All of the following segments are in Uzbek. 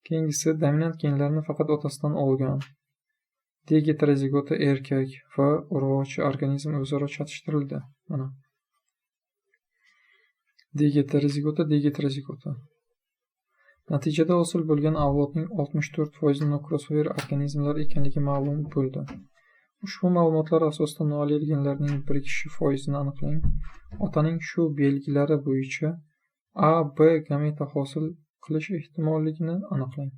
Keyingisi dominant genlarni faqat otasidan olgan D heterozigota erkak va urug'chi organizm o'zaro chatishtirildi. Mana D heterozigota. Natijada hosil bo'lgan avlodning 64% nokrossover organizmlar ekanligi ma'lum bo'ldi. Ushbu ma'lumotlar asosida noallel genlarning birikishi foizini aniqlang. Otaning shu belgilari bo'yicha A, B gameta hosil qilish ehtimolligini aniqlang.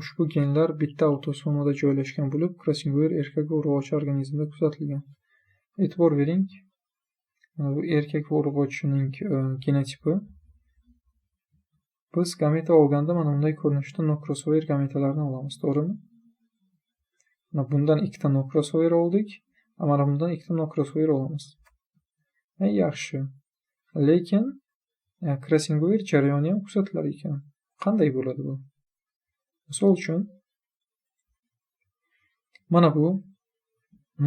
Ushbu genlar bitta autosomada joylashgan bo'lib, Krassengoyer erkak va urug'chi organizmda kuzatilgan. E'tibor bering, bu erkak va urug'chining genotipi. Biz gameta olganda mana bunday ko'rinishda nokrossover gametalarni olamiz, to'g'rimi? Bundan ikkita nokrossover oldik, mana bundan ikkita nokrossover olamiz. Yaxshi. Lekin Krassengoyer jarayoni ham kuzatilar ekan. Qanday bo'ladi bu? Misol uchun, mana bu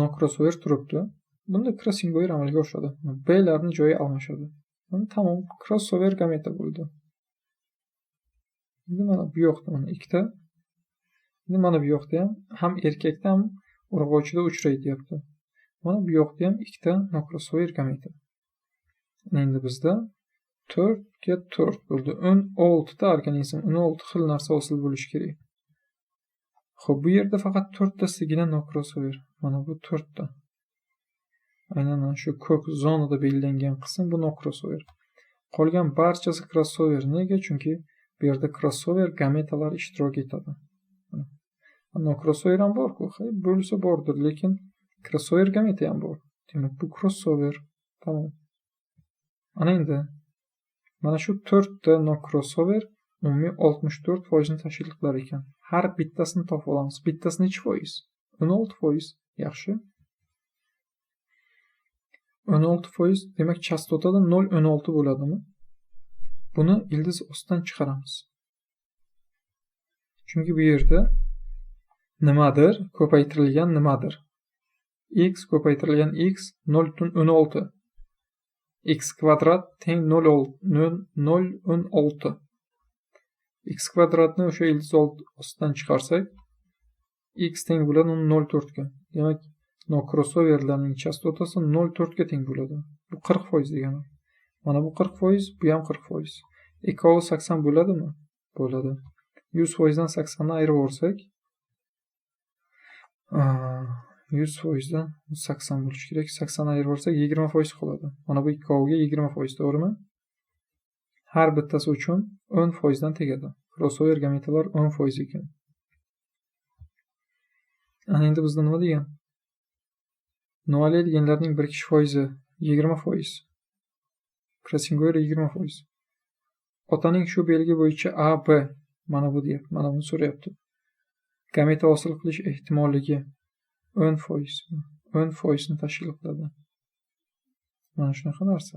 nokrossover turibdi. Bunda Krassengoyer amalga oshadi. B larni joyi almashadi. Tamom, crossover gameta bo'ldi. Endi mana bu yoqda mana ikkita. Endi mana bu yoqda ham erkakda ham urug'chida uchraydi deyapti. Mana bu yoqda ham ikkita nokrossover gameta. Endi bizda 4 ga 4 bo'ldi. 16 ta organizm, 16 xil narsa hosil bo'lishi kerak. Xo'p, bu yerda faqat 4 tasigina nokrossover. Mana bu 4 ta. Aynan shu ko'k zonada belgilangan qism bu nokrossover. Qolgan barchasi crossover. Nega? Chunki bu yerda crossover gametalar ishtirok etadi. Nokrossover ham bor-ku, bo'lsa bordir, lekin crossover gameta ham bor. Demak, bu crossover. Tamom. Ana endi mana shu 4 ta nokrossover umumiy 64% ni tashkil qilar ekan. Har bittasini topib olamiz. Bittasi necha foiz? 16%. Yaxshi. 16%, demak chastotada 0,16 bo'ladimi? Buni ildiz ostidan chiqaramiz. Chunki bu yerda nimadir ko'paytirilgan nimadir. X ko'paytirilgan x 0,16. X kvadrat teng 0,16. X kvadratni o'sha ildiz ostidan chiqarsak, x teng bo'ladi 0,4 ga. Demak, nokrossoverlarning chastotasi 0,4 ga teng bo'ladi. Bu 40% degani. Mana bu 40%, bu ham 40%. Ikkovi 80 bo'ladimi? Bo'ladi. 100% dan 80 ni ayirib olsak, 100% dan 80 bo'lishi kerak. 80 ni ayirib olsak 20% qoladi. Mana bu ikkoviga 20%, to'g'rimi? Har bittasi uchun 10% dan tegadi. Crossover gametalar 10% ekan. Ana endi bizda nima degan? Noallel genlarning birikish foizi 20%. Krassengoyer 20%. Otaning shu belgi bo'yicha A, B, mana bu deyapti, mana buni so'rayapti. Gameta hosil qilish ehtimolligi 10%. 10% ni tashkil qiladi. Mana shunaqa narsa.